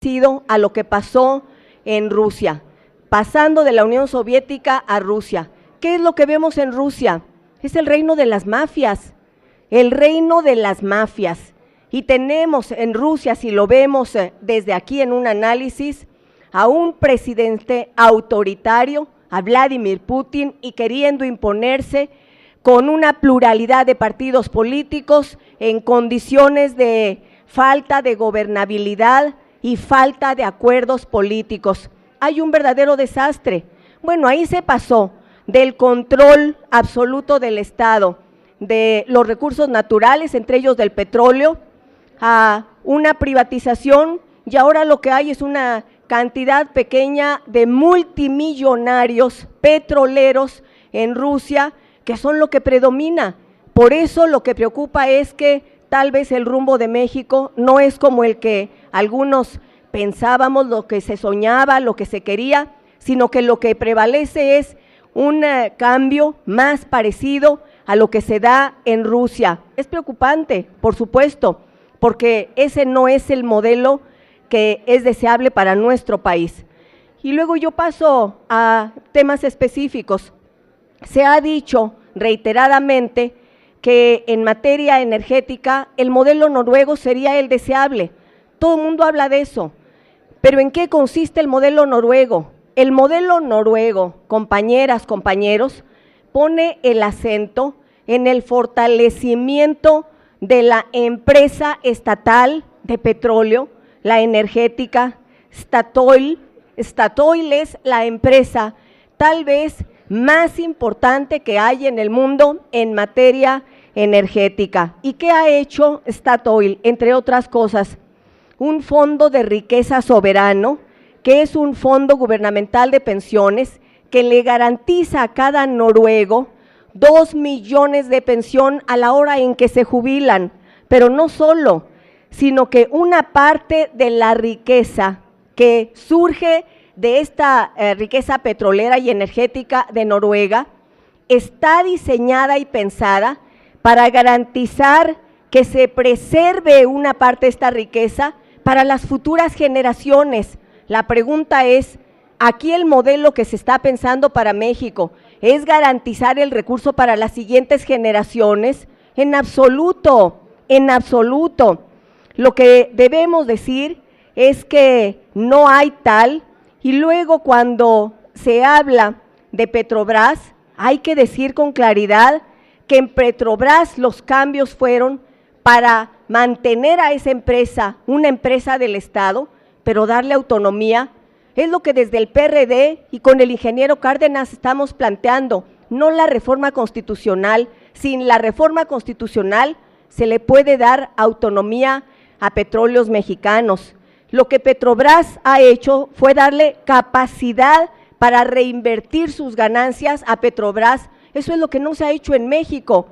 parecido a lo que pasó en Rusia, pasando de la Unión Soviética a Rusia. ¿Qué es lo que vemos en Rusia? Es el reino de las mafias, el reino de las mafias. Y tenemos en Rusia, si lo vemos desde aquí en un análisis, a un presidente autoritario, a Vladimir Putin, y queriendo imponerse con una pluralidad de partidos políticos en condiciones de falta de gobernabilidad y falta de acuerdos políticos. Hay un verdadero desastre. Bueno, ahí se pasó del control absoluto del Estado, de los recursos naturales, entre ellos del petróleo, a una privatización, y ahora lo que hay es una cantidad pequeña de multimillonarios petroleros en Rusia, que son lo que predomina. Por eso lo que preocupa es que tal vez el rumbo de México no es como el que algunos pensábamos, lo que se soñaba, lo que se quería, sino que lo que prevalece es un cambio más parecido a lo que se da en Rusia. Es preocupante, por supuesto, porque ese no es el modelo que es deseable para nuestro país. Y luego yo paso a temas específicos. Se ha dicho reiteradamente que en materia energética el modelo noruego sería el deseable. Todo el mundo habla de eso, pero ¿en qué consiste el modelo noruego? El modelo noruego, compañeras, compañeros, pone el acento en el fortalecimiento de la empresa estatal de petróleo, la energética, Statoil. Statoil es la empresa tal vez más importante que hay en el mundo en materia energética. ¿Y qué ha hecho Statoil? Entre otras cosas, un fondo de riqueza soberano, que es un fondo gubernamental de pensiones que le garantiza a cada noruego 2 millones de pensión a la hora en que se jubilan, pero no solo, sino que una parte de la riqueza que surge de esta riqueza petrolera y energética de Noruega está diseñada y pensada para garantizar que se preserve una parte de esta riqueza para las futuras generaciones. La pregunta es, aquí el modelo que se está pensando para México es garantizar el recurso para las siguientes generaciones. En absoluto, en absoluto. Lo que debemos decir es que no hay tal. Y luego cuando se habla de Petrobras, hay que decir con claridad que en Petrobras los cambios fueron para mantener a esa empresa, una empresa del Estado, pero darle autonomía. Es lo que desde el PRD y con el ingeniero Cárdenas estamos planteando, no la reforma constitucional. Sin la reforma constitucional se le puede dar autonomía a Petróleos Mexicanos. Lo que Petrobras ha hecho fue darle capacidad para reinvertir sus ganancias a Petrobras. Eso es lo que no se ha hecho en México,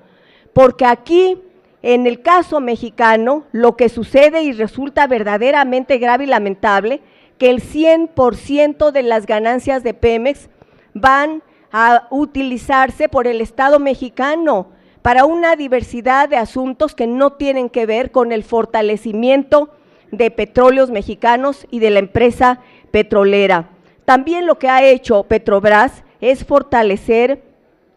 porque aquí, en el caso mexicano, lo que sucede y resulta verdaderamente grave y lamentable, que el 100% de las ganancias de Pemex van a utilizarse por el Estado mexicano para una diversidad de asuntos que no tienen que ver con el fortalecimiento de Petróleos Mexicanos y de la empresa petrolera. También lo que ha hecho Petrobras es fortalecer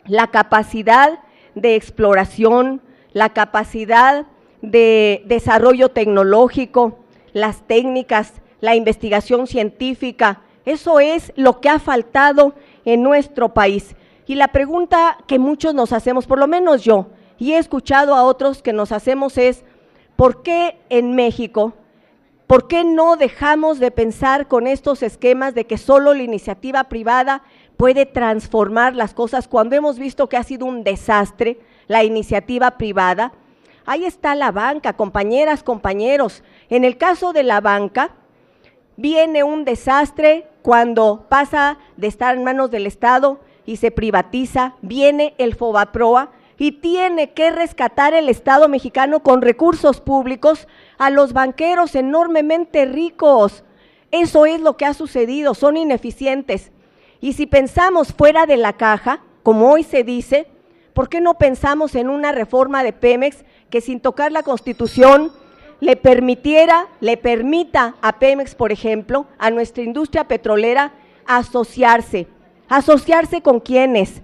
la capacidad de exploración, la capacidad de desarrollo tecnológico, las técnicas, la investigación científica. Eso es lo que ha faltado en nuestro país. Y la pregunta que muchos nos hacemos, por lo menos yo, y he escuchado a otros que nos hacemos es, ¿por qué en México? ¿Por qué no dejamos de pensar con estos esquemas de que solo la iniciativa privada puede transformar las cosas cuando hemos visto que ha sido un desastre la iniciativa privada? Ahí está la banca, compañeras, compañeros. En el caso de la banca, viene un desastre cuando pasa de estar en manos del Estado y se privatiza, viene el Fobaproa, y tiene que rescatar el Estado mexicano con recursos públicos a los banqueros enormemente ricos. Eso es lo que ha sucedido, son ineficientes. Y si pensamos fuera de la caja, como hoy se dice, ¿por qué no pensamos en una reforma de Pemex que sin tocar la Constitución le permita a Pemex, por ejemplo, a nuestra industria petrolera, asociarse. ¿Asociarse con quiénes?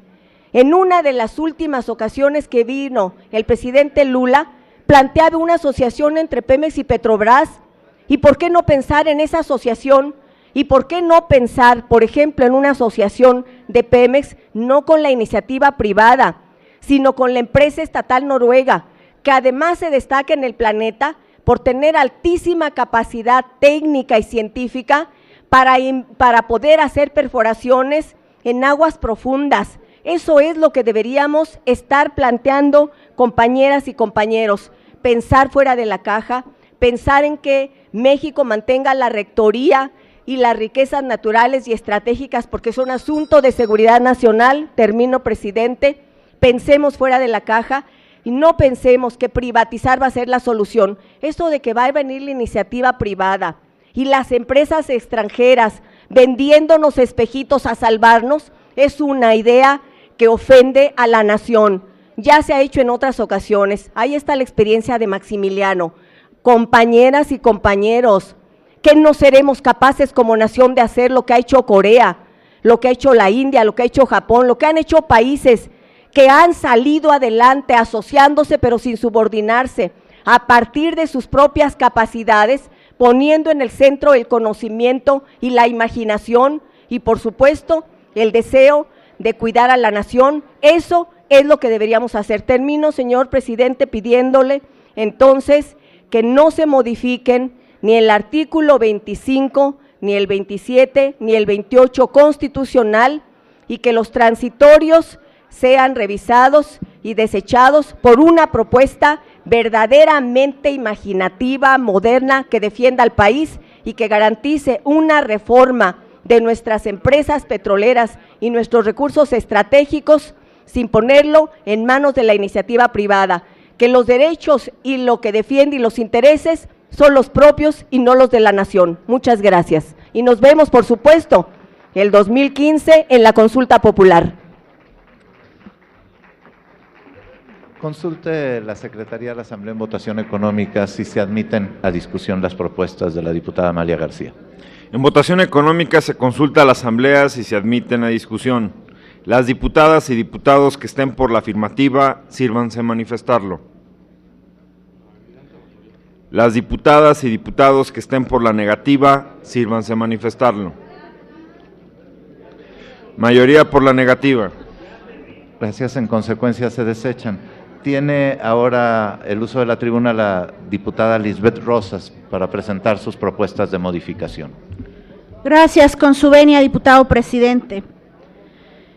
En una de las últimas ocasiones que vino el presidente Lula, planteaba una asociación entre Pemex y Petrobras. ¿Y por qué no pensar en esa asociación? ¿Y por qué no pensar, por ejemplo, en una asociación de Pemex, no con la iniciativa privada, sino con la empresa estatal noruega, que además se destaca en el planeta por tener altísima capacidad técnica y científica para poder hacer perforaciones en aguas profundas? Eso es lo que deberíamos estar planteando, compañeras y compañeros, pensar fuera de la caja, pensar en que México mantenga la rectoría y las riquezas naturales y estratégicas, porque son asunto de seguridad nacional. Termino, presidente. Pensemos fuera de la caja y no pensemos que privatizar va a ser la solución. Esto de que va a venir la iniciativa privada y las empresas extranjeras vendiéndonos espejitos a salvarnos es una idea que ofende a la nación. Ya se ha hecho en otras ocasiones. Ahí está la experiencia de Maximiliano. Compañeras y compañeros, que no seremos capaces como nación de hacer lo que ha hecho Corea, lo que ha hecho la India, lo que ha hecho Japón, lo que han hecho países que han salido adelante asociándose pero sin subordinarse, a partir de sus propias capacidades, poniendo en el centro el conocimiento y la imaginación y por supuesto el deseo de cuidar a la nación. Eso es lo que deberíamos hacer. Termino, señor presidente, pidiéndole entonces que no se modifiquen ni el artículo 25, ni el 27, ni el 28 constitucional, y que los transitorios sean revisados y desechados por una propuesta verdaderamente imaginativa, moderna, que defienda al país y que garantice una reforma de nuestras empresas petroleras y nuestros recursos estratégicos sin ponerlo en manos de la iniciativa privada, que los derechos y lo que defiende y los intereses son los propios y no los de la nación. Muchas gracias. Y nos vemos, por supuesto, el 2015 en la consulta popular. Consulte la Secretaría de la Asamblea en votación económica si se admiten a discusión las propuestas de la diputada Amalia García. En votación económica se consulta a la Asamblea si se admiten a discusión. Las diputadas y diputados que estén por la afirmativa, sírvanse a manifestarlo. Las diputadas y diputados que estén por la negativa, sírvanse a manifestarlo. Mayoría por la negativa. Gracias. En consecuencia se desechan. Tiene ahora el uso de la tribuna la diputada Lisbeth Rosas para presentar sus propuestas de modificación. Gracias, con su venia, diputado presidente.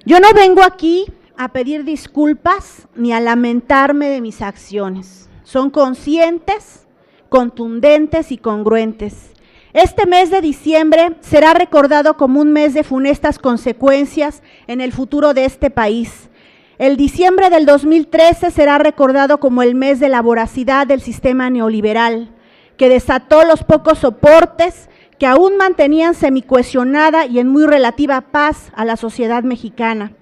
Yo no vengo aquí a pedir disculpas ni a lamentarme de mis acciones. Son conscientes, contundentes y congruentes. Este mes de diciembre será recordado como un mes de funestas consecuencias en el futuro de este país. El diciembre del 2013 será recordado como el mes de la voracidad del sistema neoliberal, que desató los pocos soportes que aún mantenían semicohesionada y en muy relativa paz a la sociedad mexicana.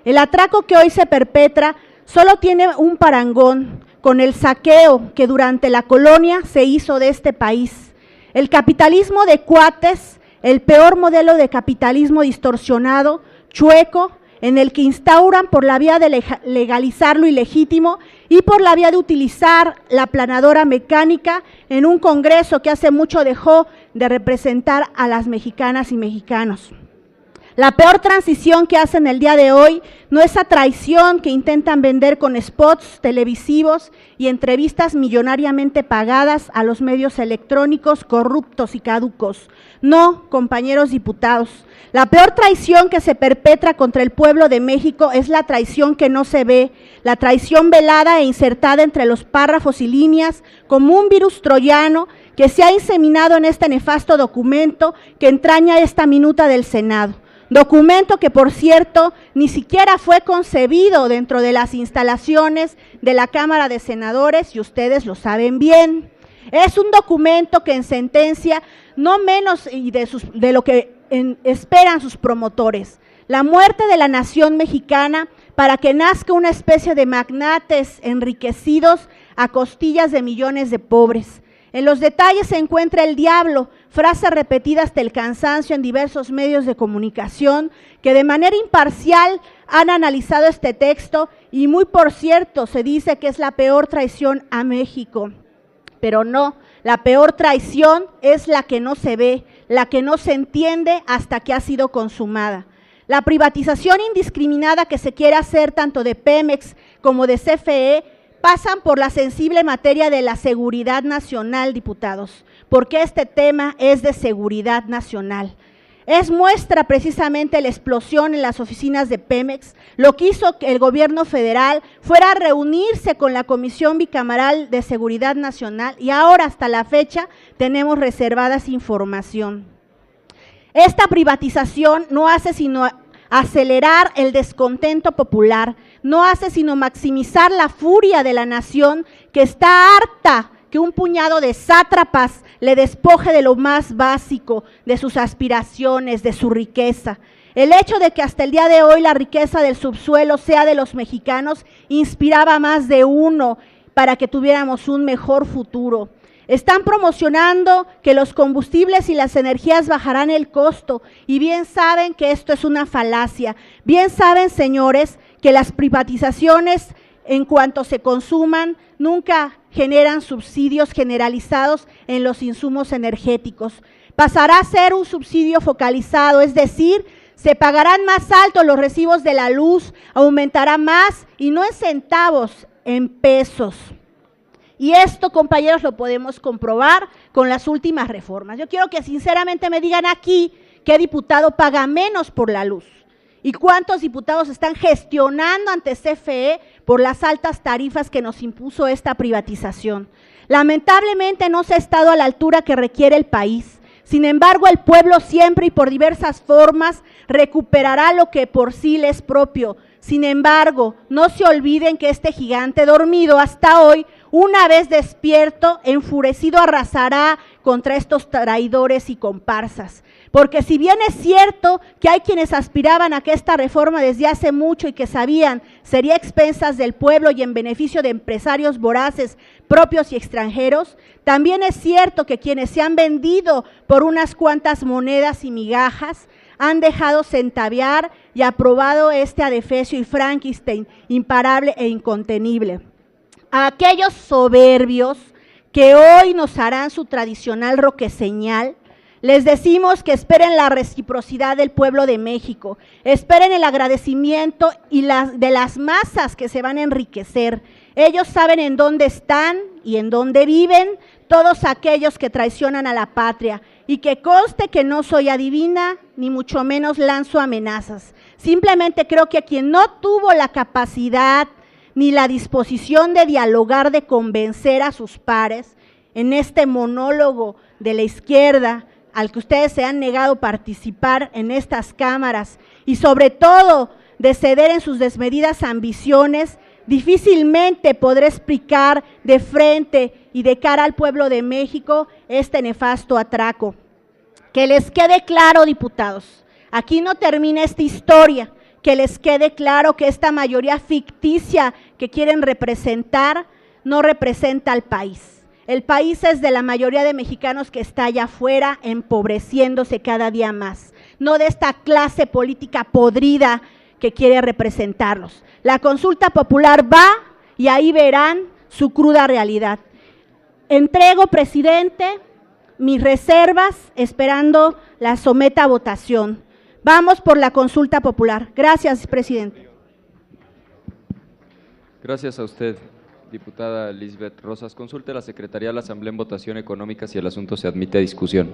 El atraco que hoy se perpetra solo tiene un parangón con el saqueo que durante la colonia se hizo de este país. El capitalismo de cuates, el peor modelo de capitalismo distorsionado, chueco, en el que instauran por la vía de legalizar lo ilegítimo y por la vía de utilizar la aplanadora mecánica en un Congreso que hace mucho dejó de representar a las mexicanas y mexicanos. La peor transición que hacen el día de hoy no es esa traición que intentan vender con spots televisivos y entrevistas millonariamente pagadas a los medios electrónicos corruptos y caducos. No, compañeros diputados, la peor traición que se perpetra contra el pueblo de México es la traición que no se ve, la traición velada e insertada entre los párrafos y líneas como un virus troyano que se ha inseminado en este nefasto documento que entraña esta minuta del Senado. Documento que, por cierto, ni siquiera fue concebido dentro de las instalaciones de la Cámara de Senadores, y ustedes lo saben bien. Es un documento que en sentencia no menos de lo que esperan sus promotores, la muerte de la nación mexicana para que nazca una especie de magnates enriquecidos a costillas de millones de pobres. En los detalles se encuentra el diablo, frase repetida hasta el cansancio en diversos medios de comunicación que de manera imparcial han analizado este texto y muy por cierto se dice que es la peor traición a México. Pero no, la peor traición es la que no se ve, la que no se entiende hasta que ha sido consumada. La privatización indiscriminada que se quiere hacer tanto de Pemex como de CFE pasan por la sensible materia de la seguridad nacional, diputados, porque este tema es de seguridad nacional. Es muestra precisamente la explosión en las oficinas de Pemex, lo que hizo que el gobierno federal fuera a reunirse con la Comisión Bicameral de Seguridad Nacional y ahora hasta la fecha tenemos reservadas información. Esta privatización no hace sino acelerar el descontento popular, no hace sino maximizar la furia de la nación que está harta que un puñado de sátrapas le despoje de lo más básico, de sus aspiraciones, de su riqueza. El hecho de que hasta el día de hoy la riqueza del subsuelo sea de los mexicanos inspiraba a más de uno para que tuviéramos un mejor futuro. Están promocionando que los combustibles y las energías bajarán el costo y bien saben que esto es una falacia. Bien saben, señores, que las privatizaciones en cuanto se consuman nunca generan subsidios generalizados en los insumos energéticos. Pasará a ser un subsidio focalizado, es decir, se pagarán más altos los recibos de la luz, aumentará más y no en centavos, en pesos. Y esto, compañeros, lo podemos comprobar con las últimas reformas. Yo quiero que sinceramente me digan aquí qué diputado paga menos por la luz y cuántos diputados están gestionando ante CFE por las altas tarifas que nos impuso esta privatización. Lamentablemente no se ha estado a la altura que requiere el país. Sin embargo, el pueblo siempre y por diversas formas recuperará lo que por sí le es propio. Sin embargo, no se olviden que este gigante dormido hasta hoy, una vez despierto, enfurecido arrasará contra estos traidores y comparsas. Porque si bien es cierto que hay quienes aspiraban a que esta reforma desde hace mucho y que sabían sería a expensas del pueblo y en beneficio de empresarios voraces, propios y extranjeros, también es cierto que quienes se han vendido por unas cuantas monedas y migajas han dejado centavear y aprobado este adefesio y Frankenstein imparable e incontenible. A aquellos soberbios que hoy nos harán su tradicional roqueseñal, les decimos que esperen la reciprocidad del pueblo de México, esperen el agradecimiento y de las masas que se van a enriquecer. Ellos saben en dónde están y en dónde viven todos aquellos que traicionan a la patria. Y que conste que no soy adivina, ni mucho menos lanzo amenazas. Simplemente creo que quien no tuvo la capacidad ni la disposición de dialogar, de convencer a sus pares, en este monólogo de la izquierda, al que ustedes se han negado participar en estas cámaras, y sobre todo de ceder en sus desmedidas ambiciones, difícilmente podré explicar de frente y de cara al pueblo de México este nefasto atraco. Que les quede claro, diputados, aquí no termina esta historia, que les quede claro que esta mayoría ficticia que quieren representar no representa al país. El país es de la mayoría de mexicanos que está allá afuera empobreciéndose cada día más, no de esta clase política podrida que quiere representarlos. La consulta popular va y ahí verán su cruda realidad. Entrego, presidente, mis reservas, esperando la someta a votación. Vamos por la consulta popular. Gracias, presidente. Gracias a usted, diputada Lisbeth Rosas. Consulte a la Secretaría de la Asamblea en votación económica si el asunto se admite a discusión.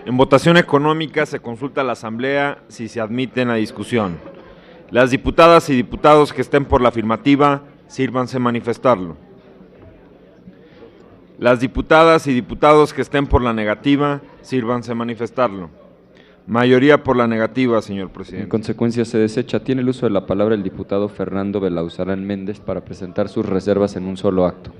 En votación económica se consulta a la Asamblea si se admiten a discusión. Las diputadas y diputados que estén por la afirmativa, sírvanse manifestarlo. Las diputadas y diputados que estén por la negativa, sírvanse manifestarlo. Mayoría por la negativa, señor presidente. En consecuencia se desecha. Tiene el uso de la palabra el diputado Fernando Belauzarán Méndez para presentar sus reservas en un solo acto.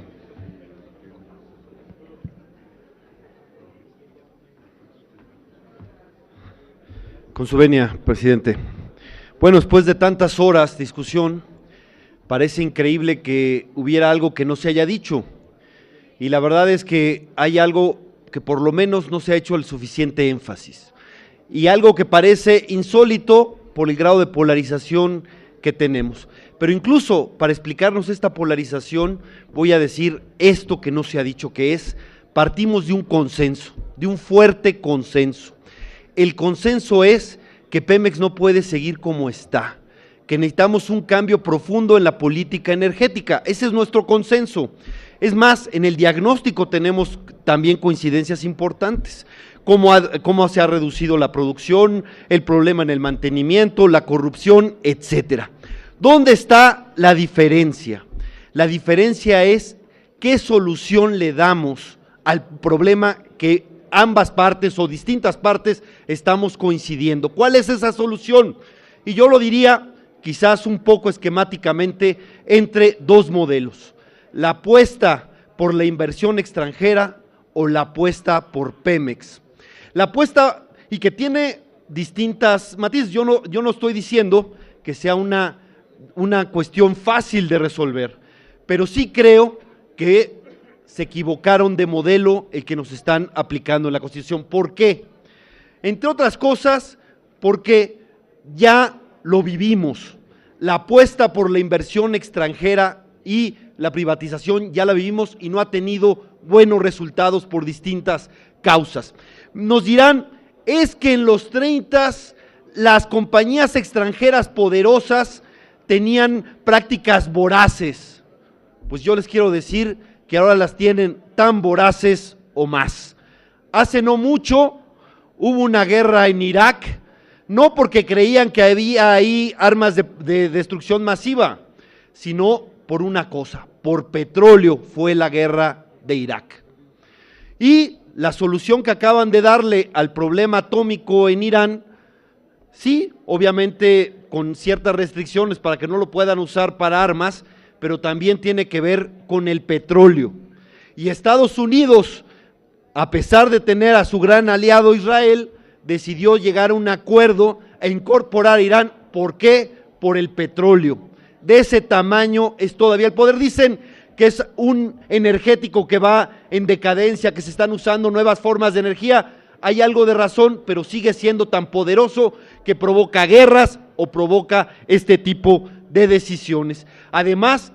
Con su venia, presidente. Bueno, después de tantas horas de discusión, parece increíble que hubiera algo que no se haya dicho. y la verdad es que hay algo que por lo menos no se ha hecho el suficiente énfasis, y algo que parece insólito por el grado de polarización que tenemos. Pero incluso para explicarnos esta polarización, voy a decir esto que no se ha dicho, que es, partimos de un consenso, de un fuerte consenso. El consenso es que Pemex no puede seguir como está, que necesitamos un cambio profundo en la política energética. Ese es nuestro consenso. Es más, en el diagnóstico tenemos también coincidencias importantes, cómo se ha reducido la producción, el problema en el mantenimiento, la corrupción, etcétera. ¿Dónde está la diferencia? La diferencia es qué solución le damos al problema que ambas partes o distintas partes estamos coincidiendo. ¿Cuál es esa solución? Y yo lo diría quizás un poco esquemáticamente entre dos modelos: la apuesta por la inversión extranjera o la apuesta por Pemex. La apuesta, y que tiene distintas matices, yo no estoy diciendo que sea una cuestión fácil de resolver, pero sí creo que se equivocaron de modelo el que nos están aplicando en la Constitución. ¿Por qué? Entre otras cosas, porque ya lo vivimos. La apuesta por la inversión extranjera y la privatización ya la vivimos y no ha tenido buenos resultados por distintas causas. Nos dirán, es que en los 30s las compañías extranjeras poderosas tenían prácticas voraces. Pues yo les quiero decir que ahora las tienen tan voraces o más. Hace no mucho hubo una guerra en Irak, no porque creían que había ahí armas de destrucción masiva, sino por una cosa: por petróleo fue la guerra de Irak. Y la solución que acaban de darle al problema atómico en Irán, sí, obviamente con ciertas restricciones para que no lo puedan usar para armas, pero también tiene que ver con el petróleo. Y Estados Unidos, a pesar de tener a su gran aliado Israel, decidió llegar a un acuerdo e incorporar a Irán. ¿Por qué? Por el petróleo. De ese tamaño es todavía el poder. Dicen que es un energético que va en decadencia, que se están usando nuevas formas de energía. Hay algo de razón, pero sigue siendo tan poderoso que provoca guerras o provoca este tipo de decisiones. Además,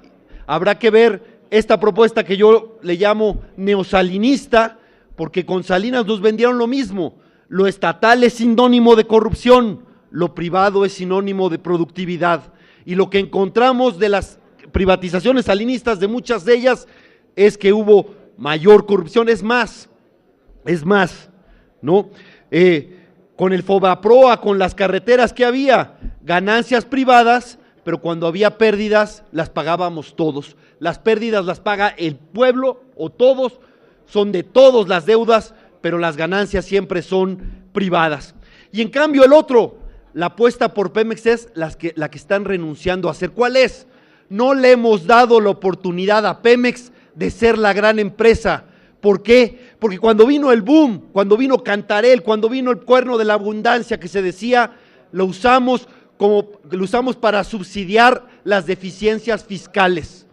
habrá que ver esta propuesta que yo le llamo neosalinista, porque con Salinas nos vendieron lo mismo: lo estatal es sinónimo de corrupción, lo privado es sinónimo de productividad, y lo que encontramos de las privatizaciones salinistas, de muchas de ellas, es que hubo mayor corrupción. Es más, ¿no? Con el Fobaproa, con las carreteras que había, ganancias privadas, pero cuando había pérdidas las pagábamos todos. Las pérdidas las paga el pueblo o todos, son de todos las deudas, pero las ganancias siempre son privadas. Y en cambio el otro, la apuesta por Pemex, es la que están renunciando a hacer. ¿Cuál es? No le hemos dado la oportunidad a Pemex de ser la gran empresa. ¿Por qué? Porque cuando vino el boom, cuando vino Cantarell, cuando vino el cuerno de la abundancia que se decía, lo usamos para subsidiar las deficiencias fiscales.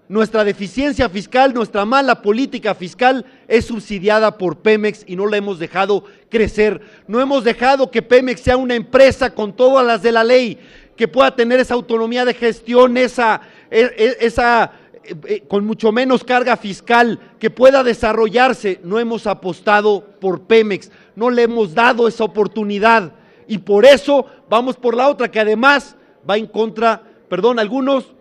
Nuestra deficiencia fiscal, nuestra mala política fiscal es subsidiada por Pemex y no la hemos dejado crecer. No hemos dejado que Pemex sea una empresa con todas las de la ley, que pueda tener esa autonomía de gestión, con mucho menos carga fiscal, que pueda desarrollarse. No hemos apostado por Pemex, no le hemos dado esa oportunidad, y por eso vamos por la otra, que además va en contra. Algunos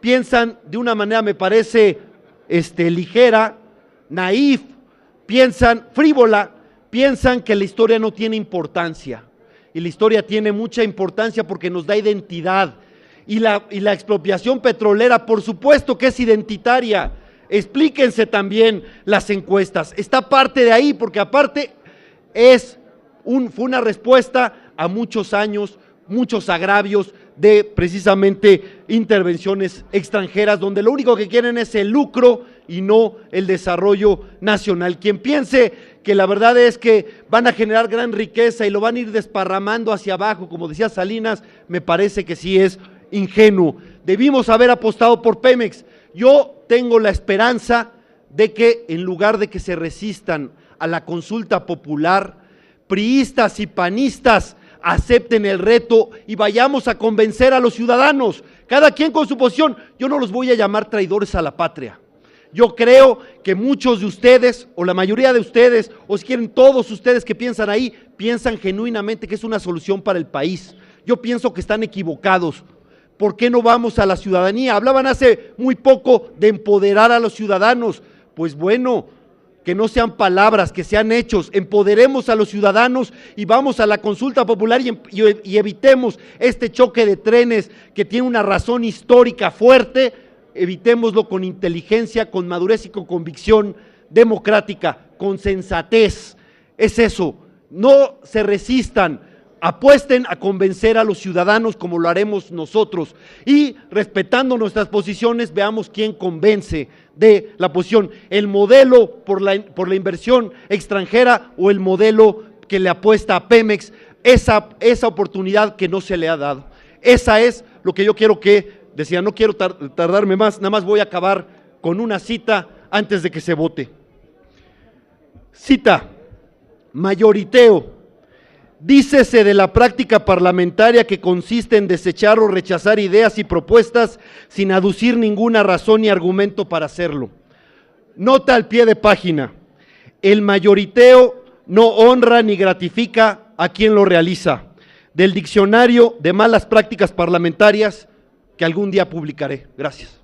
piensan de una manera, me parece, ligera, naif, frívola, piensan que la historia no tiene importancia, y la historia tiene mucha importancia porque nos da identidad. Y la expropiación petrolera, por supuesto que es identitaria. Explíquense también las encuestas, está parte de ahí, porque aparte fue una respuesta a muchos años, muchos agravios de precisamente intervenciones extranjeras, donde lo único que quieren es el lucro y no el desarrollo nacional. Quien piense que la verdad es que van a generar gran riqueza y lo van a ir desparramando hacia abajo, como decía Salinas, me parece que sí es ingenuo. Debimos haber apostado por Pemex. Yo tengo la esperanza de que en lugar de que se resistan a la consulta popular, priistas y panistas acepten el reto y vayamos a convencer a los ciudadanos, cada quien con su posición. Yo no los voy a llamar traidores a la patria. Yo creo que muchos de ustedes, o la mayoría de ustedes, o si quieren todos ustedes que piensan ahí, piensan genuinamente que es una solución para el país. Yo pienso que están equivocados. ¿Por qué no vamos a la ciudadanía? Hablaban hace muy poco de empoderar a los ciudadanos. Pues bueno, que no sean palabras, que sean hechos. Empoderemos a los ciudadanos y vamos a la consulta popular y evitemos este choque de trenes que tiene una razón histórica fuerte. Evitémoslo con inteligencia, con madurez y con convicción democrática, con sensatez. Es eso, no se resistan, apuesten a convencer a los ciudadanos como lo haremos nosotros y respetando nuestras posiciones veamos quién convence de la posición, el modelo por la inversión extranjera o el modelo que le apuesta a Pemex, esa oportunidad que no se le ha dado. Esa es lo que yo quiero que decía, no quiero tardarme más, nada más voy a acabar con una cita antes de que se vote. Cita, mayoriteo, dícese de la práctica parlamentaria que consiste en desechar o rechazar ideas y propuestas sin aducir ninguna razón ni argumento para hacerlo. Nota al pie de página, el mayoriteo no honra ni gratifica a quien lo realiza. Del diccionario de malas prácticas parlamentarias que algún día publicaré. Gracias.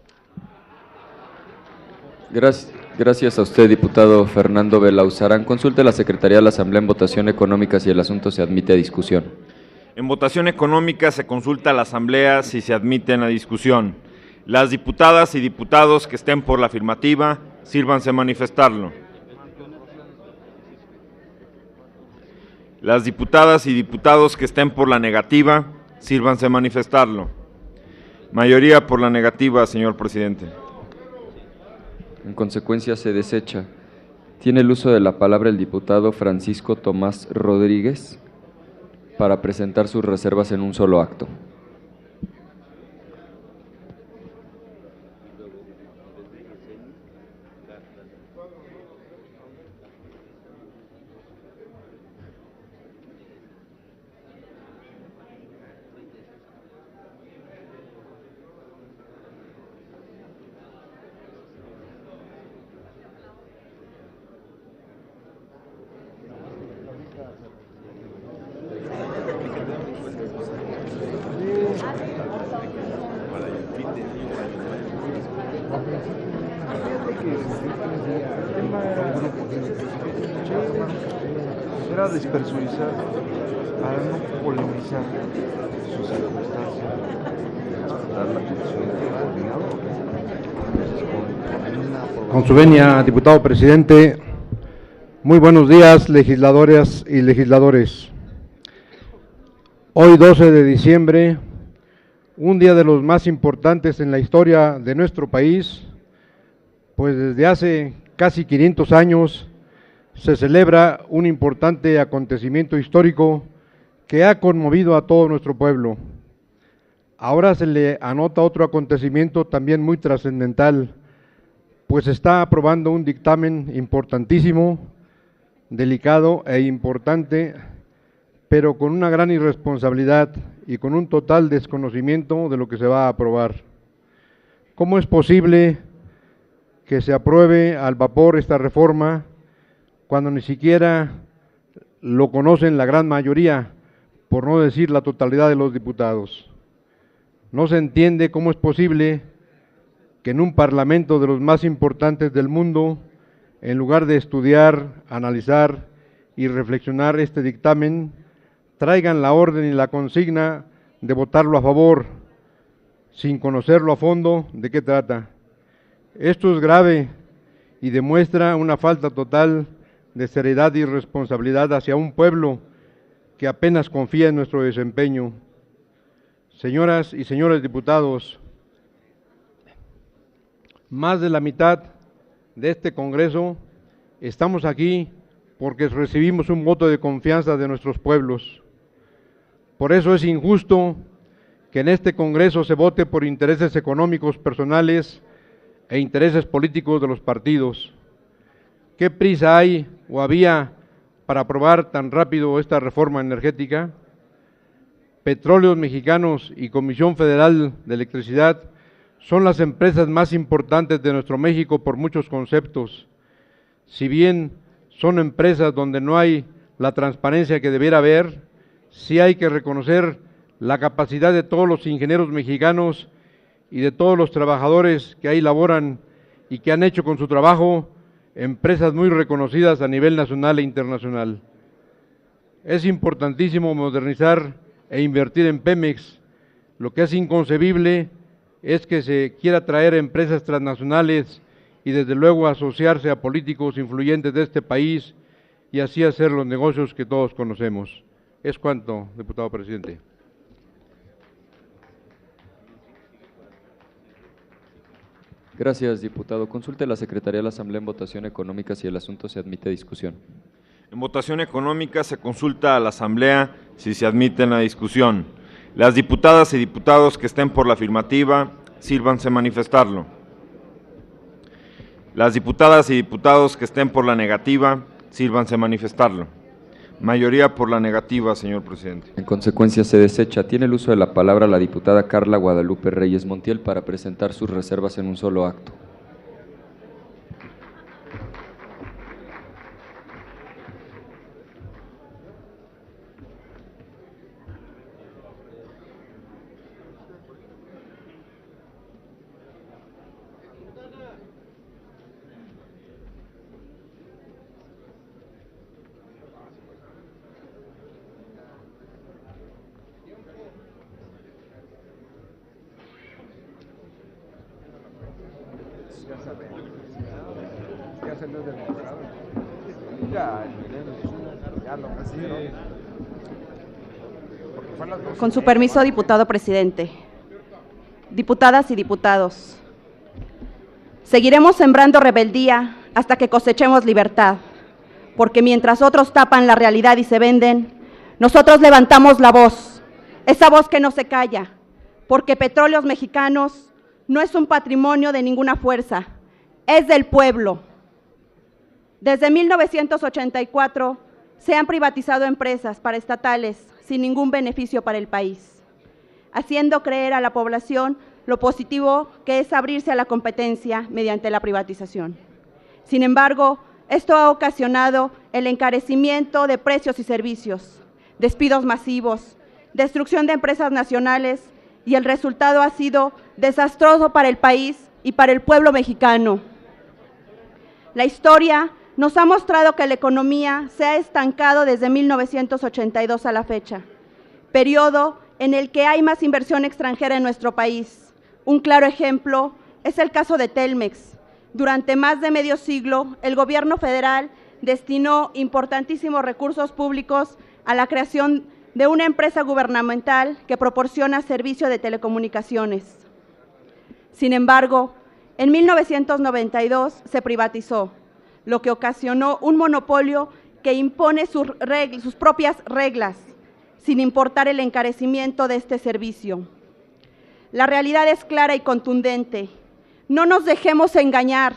Gracias a usted, diputado Fernando Belauzarán. Consulte la Secretaría de la Asamblea en votación económica si el asunto se admite a discusión. En votación económica se consulta a la Asamblea si se admiten a discusión. Las diputadas y diputados que estén por la afirmativa, sírvanse a manifestarlo. Las diputadas y diputados que estén por la negativa, sírvanse a manifestarlo. Mayoría por la negativa, señor presidente. En consecuencia, se desecha. Tiene el uso de la palabra el diputado Francisco Tomás Rodríguez para presentar sus reservas en un solo acto. Era despersonalizar para no polemizar sus circunstancias, respetar la posición del coordinador. Con su venia, diputado presidente, muy buenos días, legisladoras y legisladores. Hoy, 12 de diciembre, un día de los más importantes en la historia de nuestro país, pues desde hace casi 500 años se celebra un importante acontecimiento histórico que ha conmovido a todo nuestro pueblo. Ahora se le anota otro acontecimiento también muy trascendental, pues se está aprobando un dictamen importantísimo, delicado e importante, pero con una gran irresponsabilidad y con un total desconocimiento de lo que se va a aprobar. ¿Cómo es posible que se apruebe al vapor esta reforma cuando ni siquiera lo conocen la gran mayoría, por no decir la totalidad de los diputados? No se entiende cómo es posible que en un parlamento de los más importantes del mundo, en lugar de estudiar, analizar y reflexionar este dictamen, traigan la orden y la consigna de votarlo a favor, sin conocerlo a fondo de qué trata. Esto es grave y demuestra una falta total de seriedad y responsabilidad hacia un pueblo que apenas confía en nuestro desempeño. Señoras y señores diputados, más de la mitad de este Congreso estamos aquí porque recibimos un voto de confianza de nuestros pueblos. Por eso es injusto que en este Congreso se vote por intereses económicos personales e intereses políticos de los partidos. ¿Qué prisa hay o había para aprobar tan rápido esta reforma energética? Petróleos Mexicanos y Comisión Federal de Electricidad son las empresas más importantes de nuestro México por muchos conceptos. Si bien son empresas donde no hay la transparencia que debiera haber, sí hay que reconocer la capacidad de todos los ingenieros mexicanos y de todos los trabajadores que ahí laboran y que han hecho con su trabajo empresas muy reconocidas a nivel nacional e internacional. Es importantísimo modernizar e invertir en Pemex. Lo que es inconcebible es que se quiera traer empresas transnacionales y desde luego asociarse a políticos influyentes de este país y así hacer los negocios que todos conocemos. Es cuanto, diputado presidente. Gracias, diputado. Consulte la Secretaría de la Asamblea en votación económica si el asunto se admite a discusión. En votación económica se consulta a la Asamblea si se admite en la discusión. Las diputadas y diputados que estén por la afirmativa, sírvanse manifestarlo. Las diputadas y diputados que estén por la negativa, sírvanse manifestarlo. Mayoría por la negativa, señor presidente. En consecuencia, se desecha. Tiene el uso de la palabra la diputada Carla Guadalupe Reyes Montiel para presentar sus reservas en un solo acto. Con su permiso, diputado presidente. Diputadas y diputados, seguiremos sembrando rebeldía hasta que cosechemos libertad, porque mientras otros tapan la realidad y se venden, nosotros levantamos la voz, esa voz que no se calla, porque Petróleos Mexicanos no es un patrimonio de ninguna fuerza, es del pueblo. Desde 1984 se han privatizado empresas paraestatales sin ningún beneficio para el país, haciendo creer a la población lo positivo que es abrirse a la competencia mediante la privatización. Sin embargo, esto ha ocasionado el encarecimiento de precios y servicios, despidos masivos, destrucción de empresas nacionales y el resultado ha sido desastroso para el país y para el pueblo mexicano. La historia nos ha mostrado que la economía se ha estancado desde 1982 a la fecha, periodo en el que hay más inversión extranjera en nuestro país. Un claro ejemplo es el caso de Telmex. Durante más de medio siglo, el gobierno federal destinó importantísimos recursos públicos a la creación de una empresa gubernamental que proporciona servicio de telecomunicaciones. Sin embargo, en 1992 se privatizó, lo que ocasionó un monopolio que impone sus propias reglas, sin importar el encarecimiento de este servicio. La realidad es clara y contundente. No nos dejemos engañar,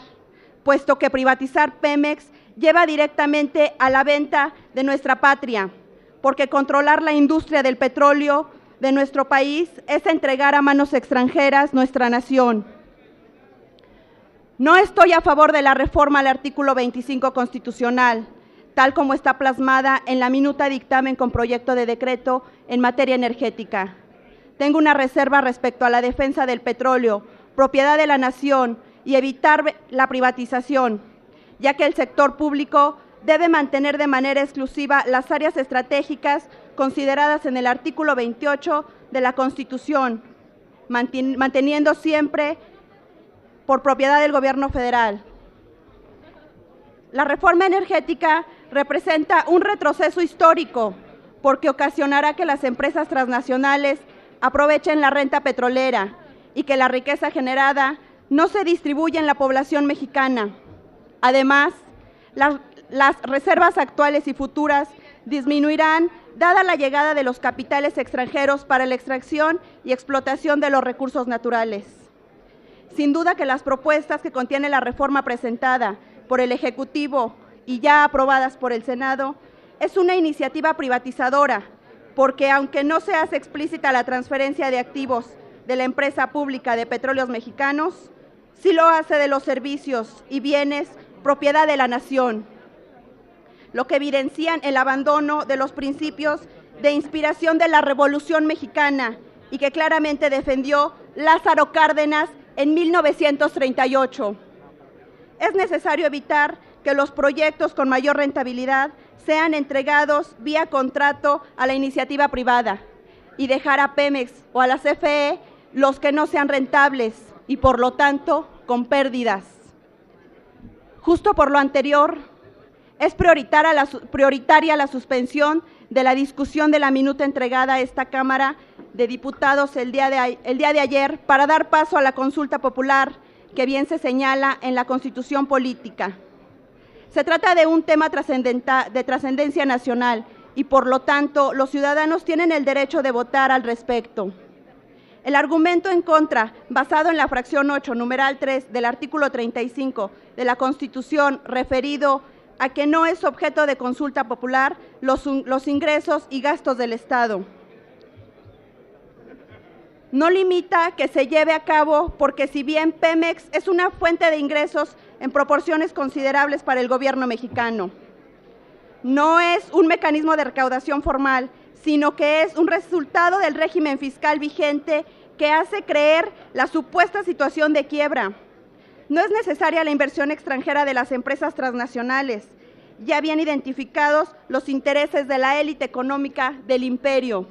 puesto que privatizar Pemex lleva directamente a la venta de nuestra patria, porque controlar la industria del petróleo de nuestro país es entregar a manos extranjeras nuestra nación. No estoy a favor de la reforma al artículo 25 constitucional, tal como está plasmada en la minuta dictamen con proyecto de decreto en materia energética. Tengo una reserva respecto a la defensa del petróleo, propiedad de la nación y evitar la privatización, ya que el sector público debe mantener de manera exclusiva las áreas estratégicas consideradas en el artículo 28 de la Constitución, manteniendo siempre por propiedad del gobierno federal. La reforma energética representa un retroceso histórico porque ocasionará que las empresas transnacionales aprovechen la renta petrolera y que la riqueza generada no se distribuya en la población mexicana. Además, las reservas actuales y futuras disminuirán dada la llegada de los capitales extranjeros para la extracción y explotación de los recursos naturales. Sin duda que las propuestas que contiene la reforma presentada por el Ejecutivo y ya aprobadas por el Senado, es una iniciativa privatizadora, porque aunque no se hace explícita la transferencia de activos de la empresa pública de Petróleos Mexicanos, sí lo hace de los servicios y bienes propiedad de la nación, lo que evidencian el abandono de los principios de inspiración de la Revolución Mexicana y que claramente defendió Lázaro Cárdenas en 1938. Es necesario evitar que los proyectos con mayor rentabilidad sean entregados vía contrato a la iniciativa privada y dejar a Pemex o a la CFE los que no sean rentables y por lo tanto con pérdidas. Justo por lo anterior, es prioritaria la suspensión de la discusión de la minuta entregada a esta Cámara de Diputados el día de ayer para dar paso a la consulta popular que bien se señala en la Constitución Política. Se trata de un tema de trascendencia nacional y por lo tanto los ciudadanos tienen el derecho de votar al respecto. El argumento en contra, basado en la fracción 8, numeral 3 del artículo 35 de la Constitución, referido a que no es objeto de consulta popular los ingresos y gastos del Estado. No limita que se lleve a cabo porque si bien Pemex es una fuente de ingresos en proporciones considerables para el gobierno mexicano, no es un mecanismo de recaudación formal, sino que es un resultado del régimen fiscal vigente que hace creer la supuesta situación de quiebra. No es necesaria la inversión extranjera de las empresas transnacionales, ya bien identificados los intereses de la élite económica del imperio.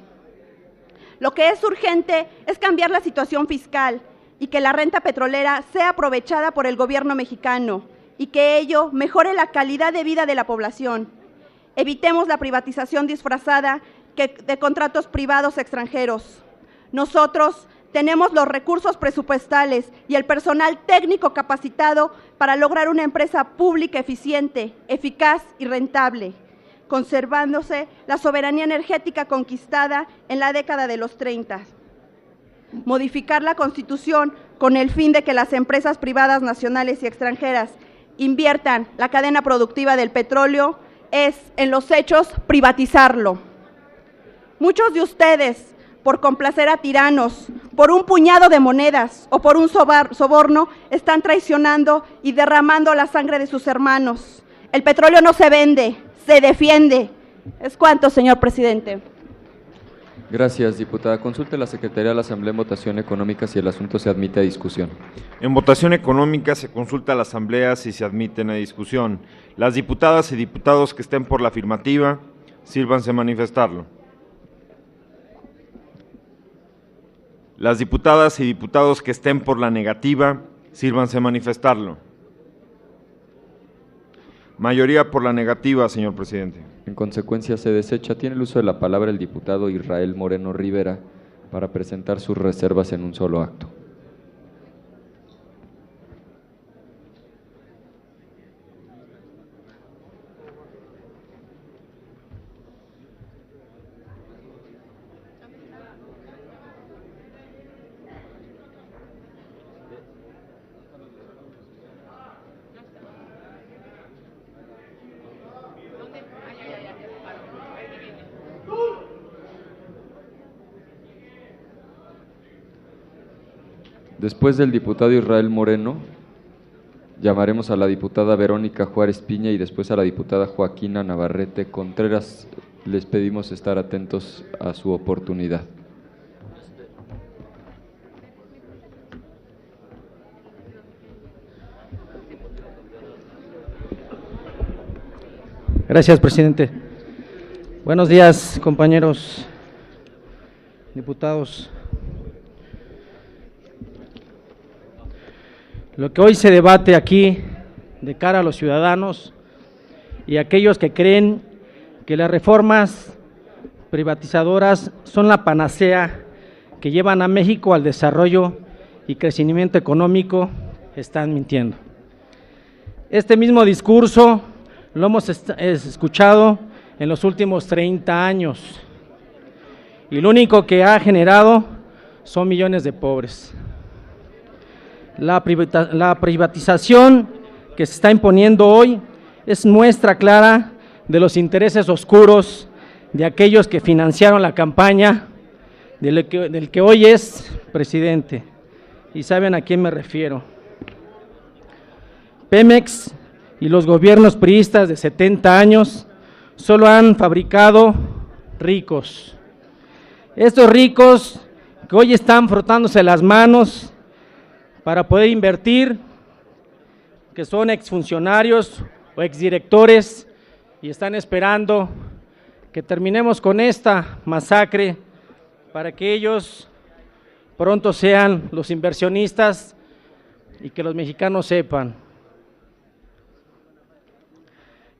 Lo que es urgente es cambiar la situación fiscal y que la renta petrolera sea aprovechada por el gobierno mexicano y que ello mejore la calidad de vida de la población. Evitemos la privatización disfrazada de contratos privados extranjeros. Nosotros tenemos los recursos presupuestales y el personal técnico capacitado para lograr una empresa pública eficiente, eficaz y rentable, conservándose la soberanía energética conquistada en la década de los 30. Modificar la Constitución con el fin de que las empresas privadas nacionales y extranjeras inviertan la cadena productiva del petróleo es, en los hechos, privatizarlo. Muchos de ustedes, por complacer a tiranos, por un puñado de monedas o por un soborno, están traicionando y derramando la sangre de sus hermanos. El petróleo no se vende, se defiende. Es cuanto, señor presidente. Gracias, diputada. Consulte la Secretaría de la Asamblea en votación económica si el asunto se admite a discusión. En votación económica se consulta a la Asamblea si se admiten a discusión. Las diputadas y diputados que estén por la afirmativa, sírvanse a manifestarlo. Las diputadas y diputados que estén por la negativa, sírvanse a manifestarlo. Mayoría por la negativa, señor presidente. En consecuencia, se desecha. Tiene el uso de la palabra el diputado Israel Moreno Rivera para presentar sus reservas en un solo acto. Después del diputado Israel Moreno, llamaremos a la diputada Verónica Juárez Piña y después a la diputada Joaquina Navarrete Contreras. Les pedimos estar atentos a su oportunidad. Gracias, presidente. Buenos días, compañeros diputados. Lo que hoy se debate aquí de cara a los ciudadanos y aquellos que creen que las reformas privatizadoras son la panacea que llevan a México al desarrollo y crecimiento económico, están mintiendo. Este mismo discurso lo hemos escuchado en los últimos 30 años y lo único que ha generado son millones de pobres. La privatización que se está imponiendo hoy es muestra clara de los intereses oscuros de aquellos que financiaron la campaña del que hoy es presidente. Y saben a quién me refiero. Pemex y los gobiernos priistas de 70 años solo han fabricado ricos. Estos ricos que hoy están frotándose las manos para poder invertir, que son exfuncionarios o exdirectores y están esperando que terminemos con esta masacre para que ellos pronto sean los inversionistas y que los mexicanos sepan.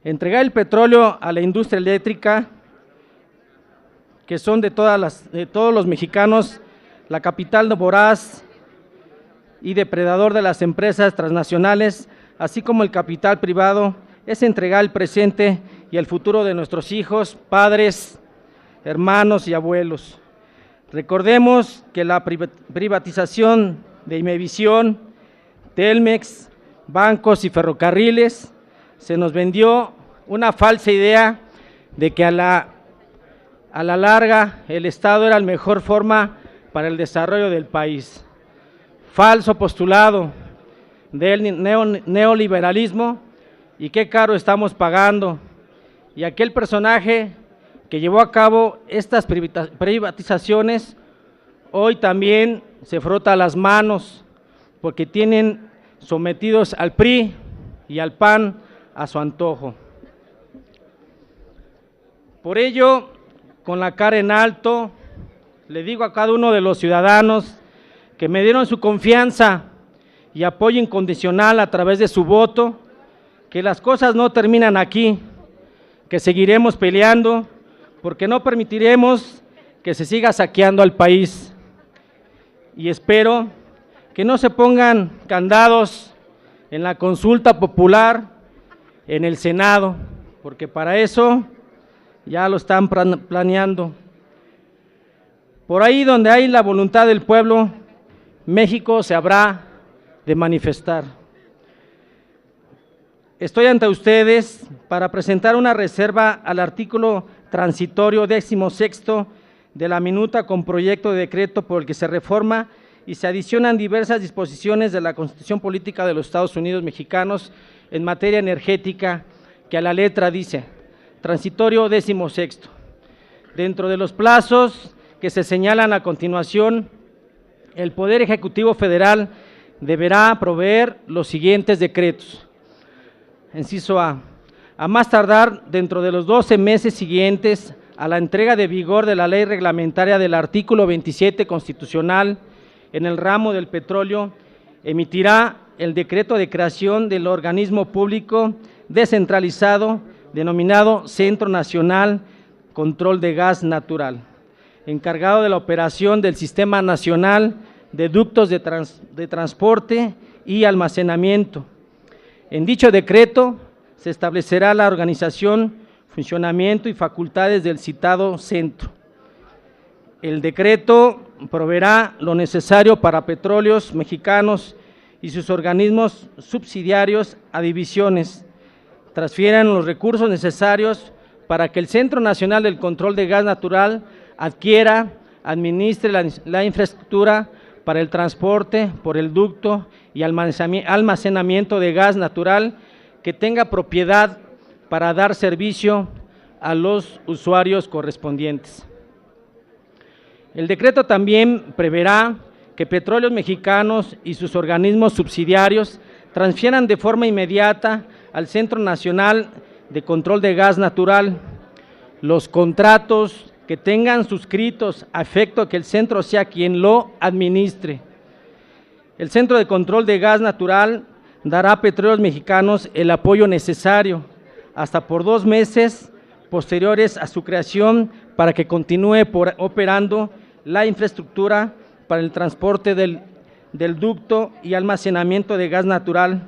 Entregar el petróleo a la industria eléctrica, que son de todos los mexicanos, la capital voraz y depredador de las empresas transnacionales, así como el capital privado, es entregar el presente y el futuro de nuestros hijos, padres, hermanos y abuelos. Recordemos que la privatización de Imevisión, Telmex, bancos y ferrocarriles, se nos vendió una falsa idea de que a la larga el Estado era la mejor forma para el desarrollo del país. Falso postulado del neoliberalismo, y qué caro estamos pagando. Y aquel personaje que llevó a cabo estas privatizaciones hoy también se frota las manos porque tienen sometidos al PRI y al PAN a su antojo. Por ello, con la cara en alto, le digo a cada uno de los ciudadanos que me dieron su confianza y apoyo incondicional a través de su voto, que las cosas no terminan aquí, que seguiremos peleando, porque no permitiremos que se siga saqueando al país. Y espero que no se pongan candados en la consulta popular en el Senado, porque para eso ya lo están planeando. Por ahí donde hay la voluntad del pueblo, México se habrá de manifestar. Estoy ante ustedes para presentar una reserva al artículo transitorio 16º de la minuta con proyecto de decreto por el que se reforma y se adicionan diversas disposiciones de la Constitución Política de los Estados Unidos Mexicanos en materia energética, que a la letra dice, transitorio 16º. Dentro de los plazos que se señalan a continuación, el Poder Ejecutivo Federal deberá proveer los siguientes decretos. Inciso A más tardar dentro de los 12 meses siguientes a la entrega de vigor de la ley reglamentaria del artículo 27 constitucional en el ramo del petróleo, emitirá el decreto de creación del organismo público descentralizado denominado Centro Nacional Control de Gas Natural, encargado de la operación del Sistema Nacional de Ductos de Transporte y Almacenamiento. En dicho decreto se establecerá la organización, funcionamiento y facultades del citado centro. El decreto proveerá lo necesario para Petróleos Mexicanos y sus organismos subsidiarios a divisiones, transfieran los recursos necesarios para que el Centro Nacional del Control de Gas Natural adquiera, administre la infraestructura para el transporte por el ducto y almacenamiento de gas natural que tenga propiedad para dar servicio a los usuarios correspondientes. El decreto también preverá que Petróleos Mexicanos y sus organismos subsidiarios transfieran de forma inmediata al Centro Nacional de Control de Gas Natural los contratos que tengan suscritos a efecto que el centro sea quien lo administre. El Centro de Control de Gas Natural dará a Petróleos Mexicanos el apoyo necesario hasta por 2 meses posteriores a su creación para que continúe operando la infraestructura para el transporte del ducto y almacenamiento de gas natural,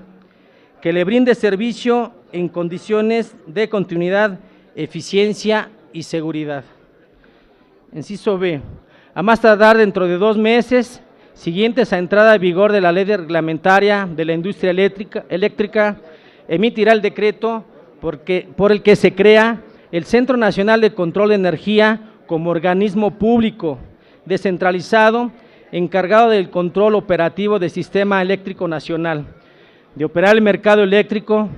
que le brinde servicio en condiciones de continuidad, eficiencia y seguridad. Inciso B, a más tardar dentro de 2 meses siguientes a entrada en vigor de la ley reglamentaria de la industria eléctrica, emitirá el decreto por el que se crea el Centro Nacional de Control de Energía como organismo público descentralizado, encargado del control operativo del Sistema Eléctrico Nacional, de operar el mercado eléctrico,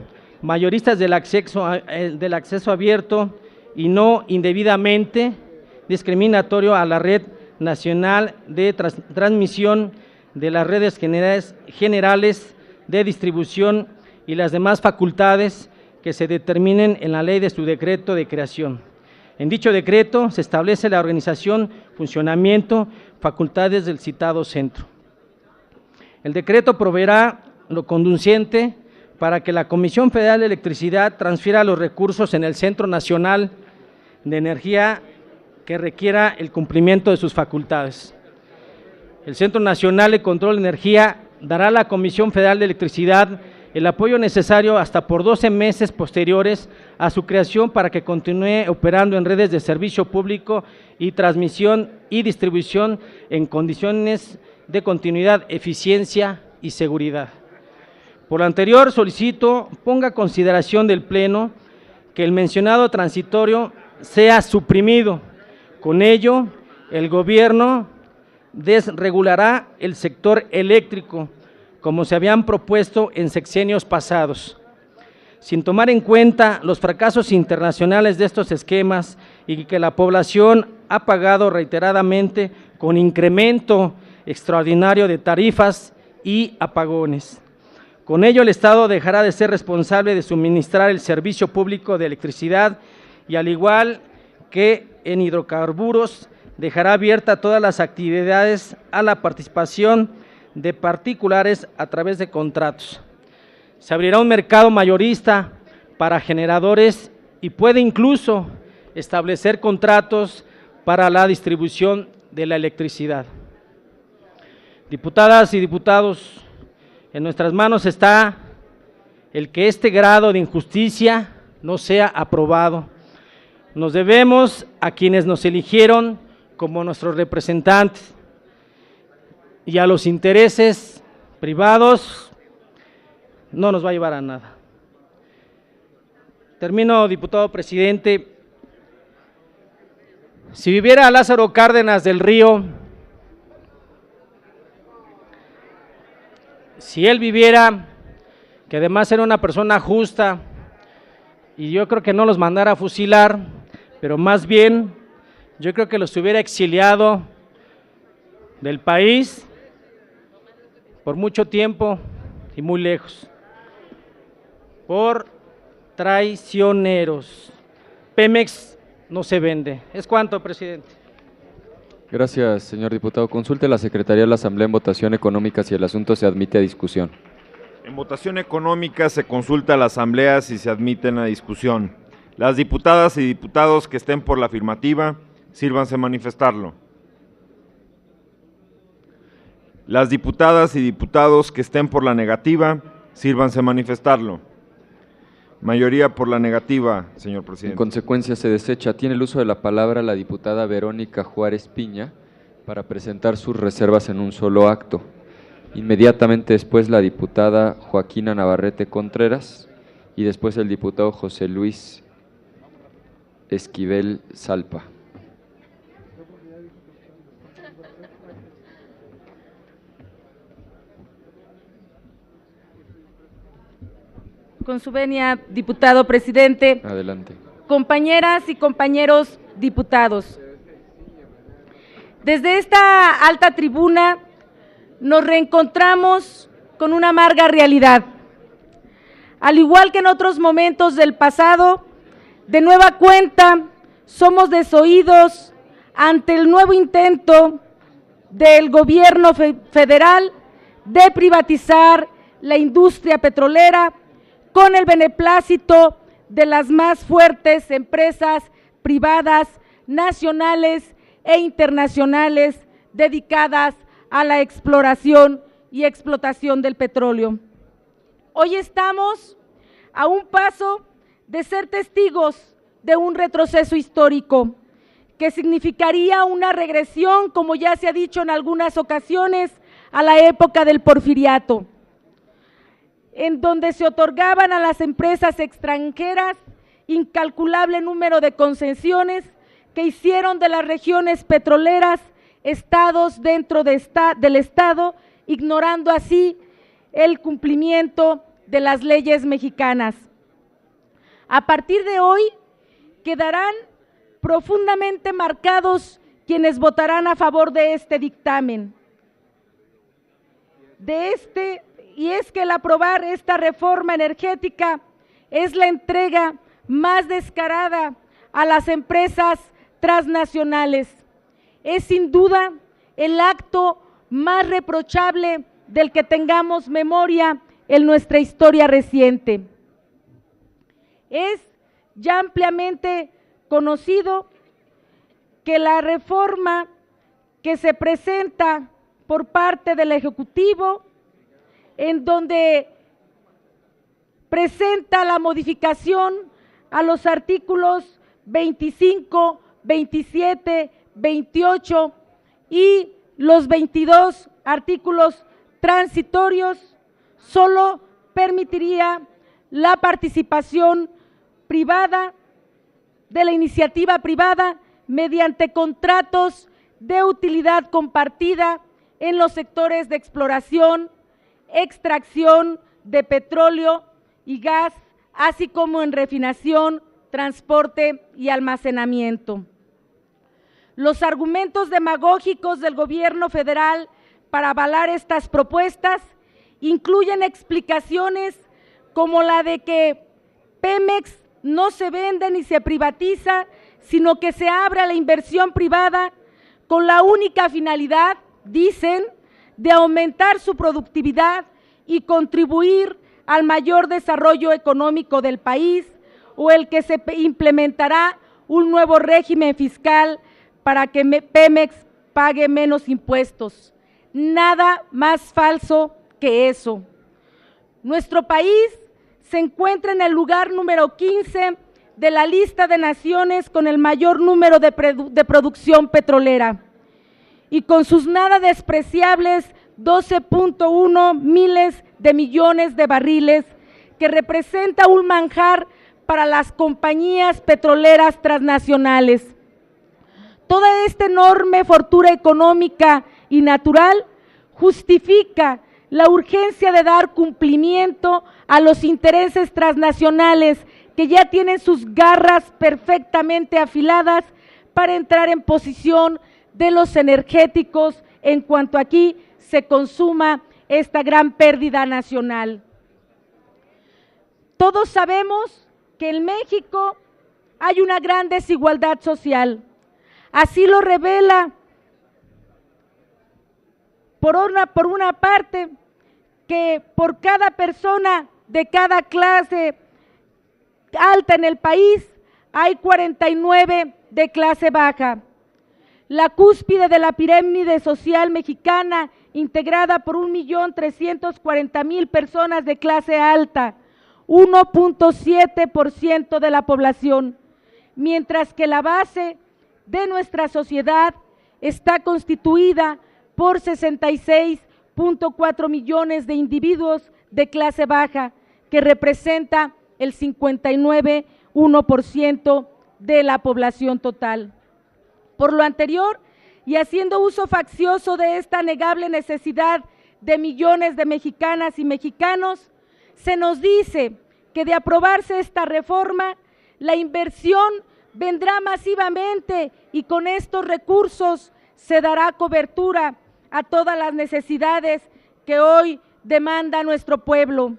mayoristas del acceso abierto y no indebidamente discriminatorio a la red nacional de transmisión de las redes generales de distribución y las demás facultades que se determinen en la ley de su decreto de creación. En dicho decreto se establece la organización, funcionamiento, facultades del citado centro. El decreto proveerá lo conduciente para que la Comisión Federal de Electricidad transfiera los recursos en el Centro Nacional de Energía que requiera el cumplimiento de sus facultades. El Centro Nacional de Control de Energía dará a la Comisión Federal de Electricidad el apoyo necesario hasta por 12 meses posteriores a su creación para que continúe operando en redes de servicio público y transmisión y distribución en condiciones de continuidad, eficiencia y seguridad. Por lo anterior, solicito ponga a consideración del Pleno que el mencionado transitorio sea suprimido. Con ello, el Gobierno desregulará el sector eléctrico, como se habían propuesto en sexenios pasados, sin tomar en cuenta los fracasos internacionales de estos esquemas y que la población ha pagado reiteradamente con incremento extraordinario de tarifas y apagones. Con ello, el Estado dejará de ser responsable de suministrar el servicio público de electricidad y, al igual que en hidrocarburos, dejará abierta todas las actividades a la participación de particulares a través de contratos. Se abrirá un mercado mayorista para generadores y puede incluso establecer contratos para la distribución de la electricidad. Diputadas y diputados, en nuestras manos está el que este grado de injusticia no sea aprobado. Nos debemos a quienes nos eligieron como nuestros representantes y a los intereses privados no nos va a llevar a nada. Termino, diputado presidente. Si viviera Lázaro Cárdenas del Río, si él viviera, que además era una persona justa, y yo creo que no los mandara a fusilar, pero más bien yo creo que los hubiera exiliado del país por mucho tiempo y muy lejos, por traicioneros. Pemex no se vende. ¿Es cuánto, presidente? Gracias, señor diputado. Consulte la Secretaría de la Asamblea en votación económica si el asunto se admite a discusión. En votación económica se consulta a la Asamblea si se admiten a discusión. Las diputadas y diputados que estén por la afirmativa, sírvanse a manifestarlo. Las diputadas y diputados que estén por la negativa, sírvanse a manifestarlo. Mayoría por la negativa, señor presidente. En consecuencia, se desecha. Tiene el uso de la palabra la diputada Verónica Juárez Piña para presentar sus reservas en un solo acto. Inmediatamente después la diputada Joaquina Navarrete Contreras y después el diputado José Luis Esquivel Salpa. Con su venia, diputado presidente. Adelante. Compañeras y compañeros diputados, desde esta alta tribuna nos reencontramos con una amarga realidad. Al igual que en otros momentos del pasado, de nueva cuenta somos desoídos ante el nuevo intento del gobierno federal de privatizar la industria petrolera con el beneplácito de las más fuertes empresas privadas, nacionales e internacionales dedicadas a la exploración y explotación del petróleo. Hoy estamos a un paso de ser testigos de un retroceso histórico que significaría una regresión, como ya se ha dicho en algunas ocasiones, a la época del porfiriato. en donde se otorgaban a las empresas extranjeras incalculable número de concesiones que hicieron de las regiones petroleras estados dentro del Estado, ignorando así el cumplimiento de las leyes mexicanas. A partir de hoy quedarán profundamente marcados quienes votarán a favor de este dictamen. Y es que el aprobar esta reforma energética es la entrega más descarada a las empresas transnacionales. Es sin duda el acto más reprochable del que tengamos memoria en nuestra historia reciente. Es ya ampliamente conocido que la reforma que se presenta por parte del Ejecutivo, en donde presenta la modificación a los artículos 25, 27, 28 y los 22 artículos transitorios, solo permitiría la participación privada de la iniciativa privada mediante contratos de utilidad compartida en los sectores de exploración, extracción de petróleo y gas, así como en refinación, transporte y almacenamiento. Los argumentos demagógicos del gobierno federal para avalar estas propuestas incluyen explicaciones como la de que Pemex no se vende ni se privatiza, sino que se abre a la inversión privada con la única finalidad, dicen, de aumentar su productividad y contribuir al mayor desarrollo económico del país, o el que se implementará un nuevo régimen fiscal para que Pemex pague menos impuestos. Nada más falso que eso. Nuestro país se encuentra en el lugar número 15 de la lista de naciones con el mayor número de producción petrolera y con sus nada despreciables 12.1 miles de millones de barriles, que representa un manjar para las compañías petroleras transnacionales. Toda esta enorme fortuna económica y natural justifica la urgencia de dar cumplimiento a los intereses transnacionales que ya tienen sus garras perfectamente afiladas para entrar en posición de los energéticos en cuanto aquí se consuma esta gran pérdida nacional. Todos sabemos que en México hay una gran desigualdad social. Así lo revela, por una parte, que por cada persona de cada clase alta en el país, hay 49 de clase baja. La cúspide de la pirámide social mexicana, integrada por 1.340.000 personas de clase alta, 1.7% de la población, mientras que la base de nuestra sociedad está constituida por 66.4 millones de individuos de clase baja, que representa el 59.1% de la población total. Por lo anterior, y haciendo uso faccioso de esta negable necesidad de millones de mexicanas y mexicanos, se nos dice que de aprobarse esta reforma, la inversión vendrá masivamente y con estos recursos se dará cobertura a todas las necesidades que hoy demanda nuestro pueblo,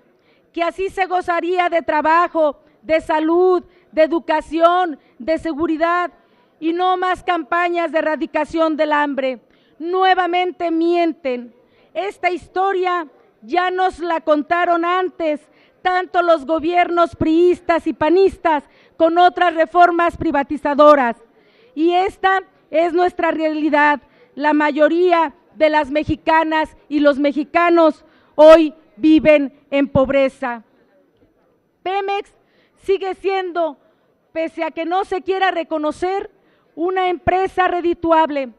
que así se gozaría de trabajo, de salud, de educación, de seguridad y no más campañas de erradicación del hambre. Nuevamente mienten. Esta historia ya nos la contaron antes, tanto los gobiernos priistas y panistas con otras reformas privatizadoras. Y esta es nuestra realidad. La mayoría de las mexicanas y los mexicanos hoy viven en pobreza. Pemex sigue siendo, pese a que no se quiera reconocer, una empresa redituable.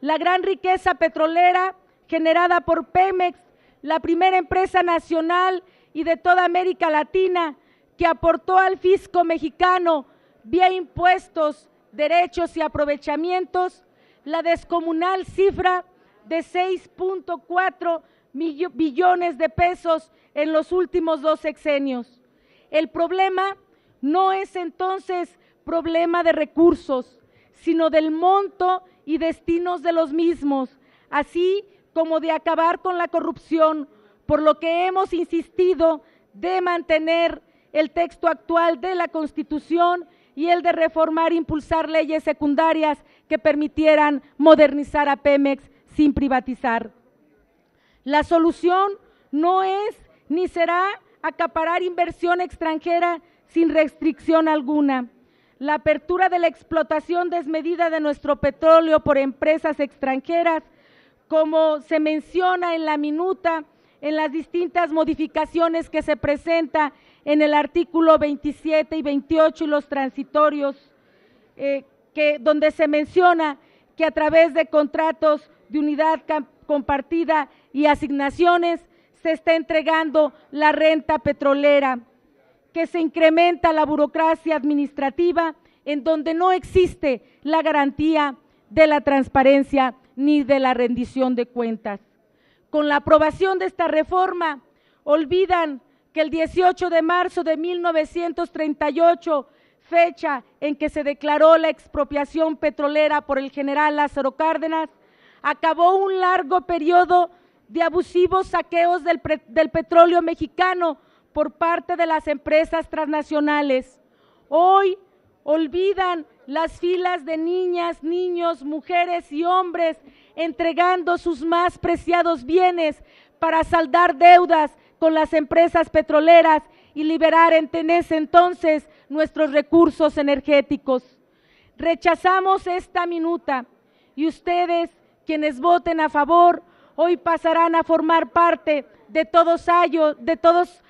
La gran riqueza petrolera generada por Pemex, la primera empresa nacional y de toda América Latina, que aportó al fisco mexicano vía impuestos, derechos y aprovechamientos la descomunal cifra de 6.4 billones de pesos en los últimos 2 sexenios. El problema no es entonces problema de recursos, sino del monto y destinos de los mismos, así como de acabar con la corrupción, por lo que hemos insistido de mantener el texto actual de la Constitución y el de reformar e impulsar leyes secundarias que permitieran modernizar a Pemex sin privatizar. La solución no es ni será acaparar inversión extranjera sin restricción alguna. La apertura de la explotación desmedida de nuestro petróleo por empresas extranjeras, como se menciona en la minuta, en las distintas modificaciones que se presenta en el artículo 27 y 28 y los transitorios, donde se menciona que a través de contratos de unidad compartida y asignaciones se está entregando la renta petrolera, que se incrementa la burocracia administrativa en donde no existe la garantía de la transparencia ni de la rendición de cuentas. Con la aprobación de esta reforma, olvidan que el 18 de marzo de 1938, fecha en que se declaró la expropiación petrolera por el general Lázaro Cárdenas, acabó un largo periodo de abusivos saqueos del petróleo mexicano por parte de las empresas transnacionales. Hoy olvidan las filas de niñas, niños, mujeres y hombres entregando sus más preciados bienes para saldar deudas con las empresas petroleras y liberar en ese entonces nuestros recursos energéticos. Rechazamos esta minuta y ustedes, quienes voten a favor, hoy pasarán a formar parte de todos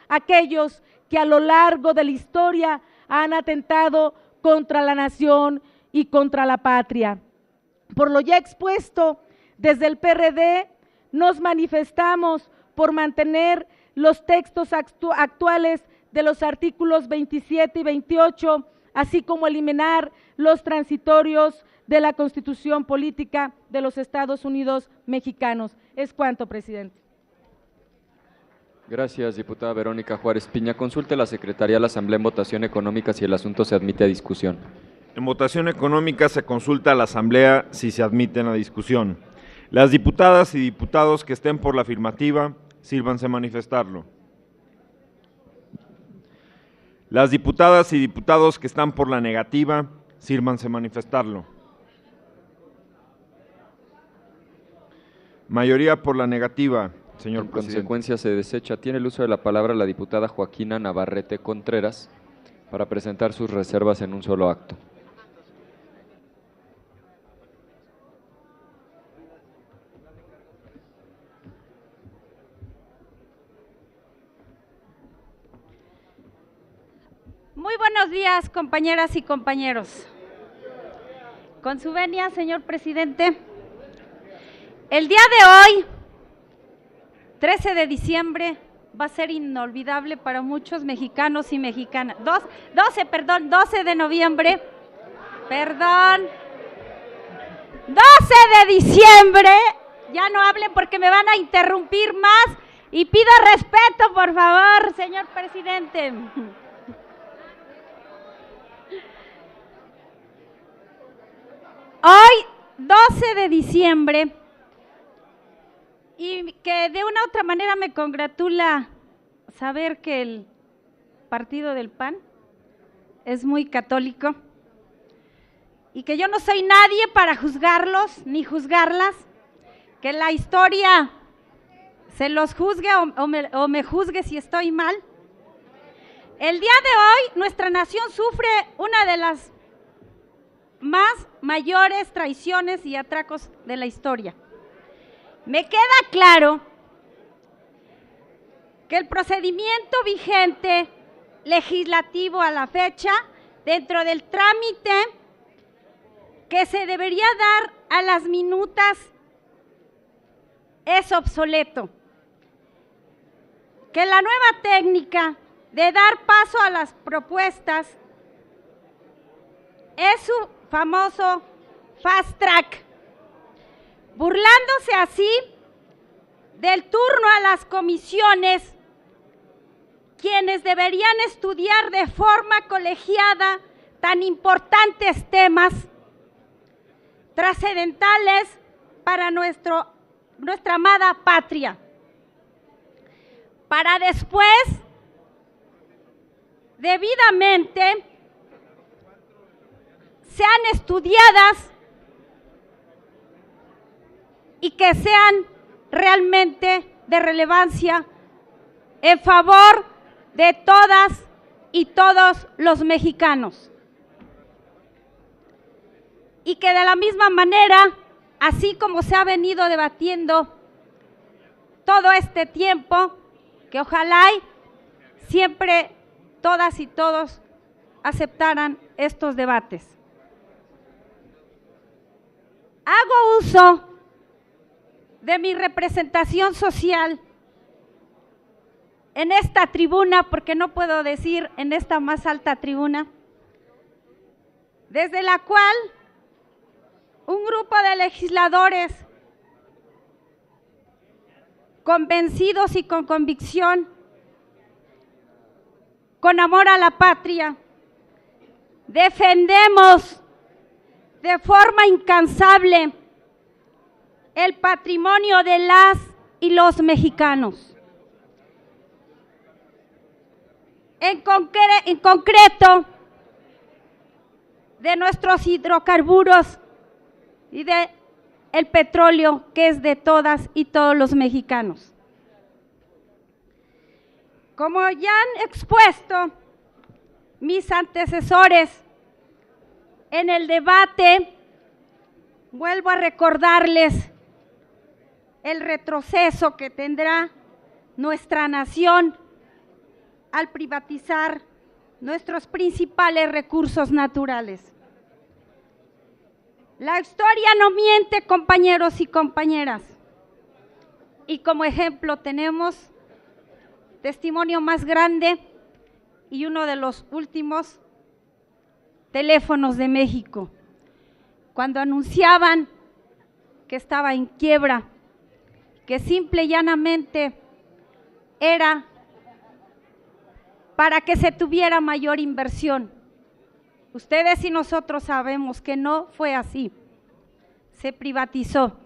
aquellos que a lo largo de la historia han atentado contra la nación y contra la patria. Por lo ya expuesto, desde el PRD nos manifestamos por mantener los textos actuales de los artículos 27 y 28, así como eliminar los transitorios de la Constitución Política de los Estados Unidos Mexicanos. Es cuanto, presidente. Gracias, diputada Verónica Juárez Piña. Consulte la Secretaría de la Asamblea en votación económica si el asunto se admite a discusión. En votación económica se consulta a la Asamblea si se admiten a discusión. Las diputadas y diputados que estén por la afirmativa, sírvanse manifestarlo. Las diputadas y diputados que están por la negativa, sírvanse manifestarlo. Mayoría por la negativa, señor presidente. En consecuencia se desecha. Tiene el uso de la palabra la diputada Joaquina Navarrete Contreras para presentar sus reservas en un solo acto. Muy buenos días, compañeras y compañeros. Con su venia, señor presidente, el día de hoy, 13 de diciembre, va a ser inolvidable para muchos mexicanos y mexicanas. 12 de noviembre, 12 de diciembre, ya no hablen porque me van a interrumpir más y pido respeto, por favor, señor presidente. Hoy, 12 de diciembre, y que de una u otra manera me congratula saber que el partido del PAN es muy católico y que yo no soy nadie para juzgarlos ni juzgarlas, que la historia se los juzgue o me juzgue si estoy mal. El día de hoy nuestra nación sufre una de las más mayores traiciones y atracos de la historia. Me queda claro que el procedimiento vigente legislativo a la fecha, dentro del trámite que se debería dar a las minutas, es obsoleto. que la nueva técnica de dar paso a las propuestas es su famoso fast track, burlándose así del turno a las comisiones, quienes deberían estudiar de forma colegiada tan importantes temas trascendentales para nuestra amada patria, para después, debidamente, sean estudiadas y que sean realmente de relevancia en favor de todas y todos los mexicanos. Y que de la misma manera, así como se ha venido debatiendo todo este tiempo, que ojalá y siempre todas y todos aceptaran estos debates. Hago uso de mi representación social en esta tribuna, porque no puedo decir en esta más alta tribuna, desde la cual un grupo de legisladores convencidos y con convicción, con amor a la patria, defendemos de forma incansable el patrimonio de las y los mexicanos. En concreto, de nuestros hidrocarburos y de el petróleo, que es de todas y todos los mexicanos. Como ya han expuesto mis antecesores en el debate, vuelvo a recordarles el retroceso que tendrá nuestra nación al privatizar nuestros principales recursos naturales. La historia no miente, compañeros y compañeras. Y como ejemplo tenemos testimonio más grande y uno de los últimos, Teléfonos de México, cuando anunciaban que estaba en quiebra, que simple y llanamente era para que se tuviera mayor inversión. Ustedes y nosotros sabemos que no fue así, se privatizó.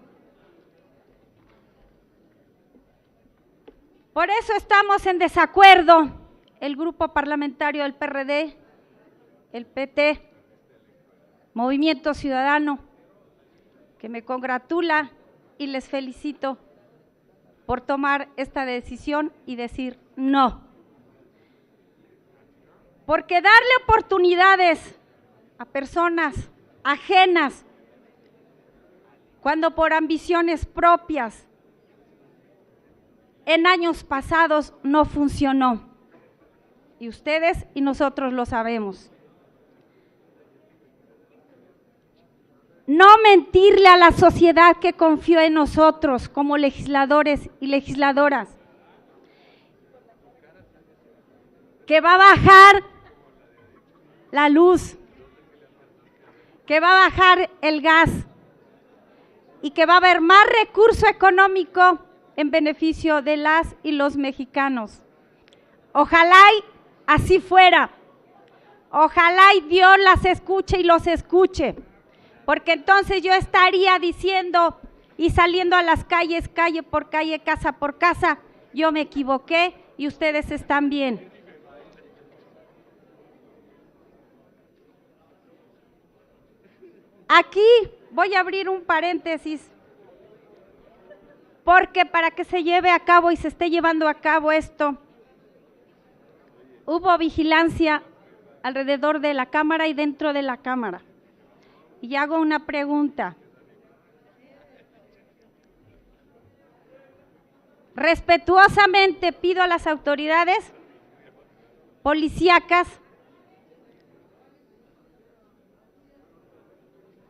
Por eso estamos en desacuerdo el grupo parlamentario del PRD, el PT, Movimiento Ciudadano, que me congratula y les felicito por tomar esta decisión y decir no. Porque darle oportunidades a personas ajenas, cuando por ambiciones propias en años pasados no funcionó, y ustedes y nosotros lo sabemos. No mentirle a la sociedad que confió en nosotros como legisladores y legisladoras, que va a bajar la luz, que va a bajar el gas y que va a haber más recurso económico en beneficio de las y los mexicanos. Ojalá y así fuera, ojalá y Dios las escuche y los escuche, porque entonces yo estaría diciendo y saliendo a las calles, calle por calle, casa por casa, yo me equivoqué y ustedes están bien. Aquí voy a abrir un paréntesis, porque para que se lleve a cabo y se esté llevando a cabo esto, hubo vigilancia alrededor de la Cámara y dentro de la Cámara. Y hago una pregunta. Respetuosamente pido a las autoridades policíacas,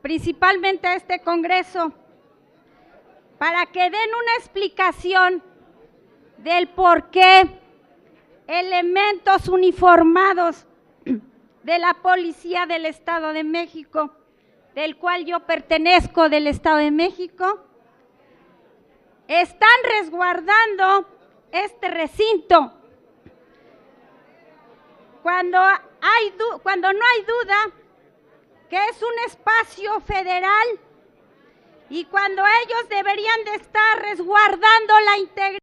principalmente a este Congreso, para que den una explicación del por qué elementos uniformados de la Policía del Estado de México, del cual yo pertenezco, del Estado de México, están resguardando este recinto. Cuando no hay duda que es un espacio federal y cuando ellos deberían de estar resguardando la integridad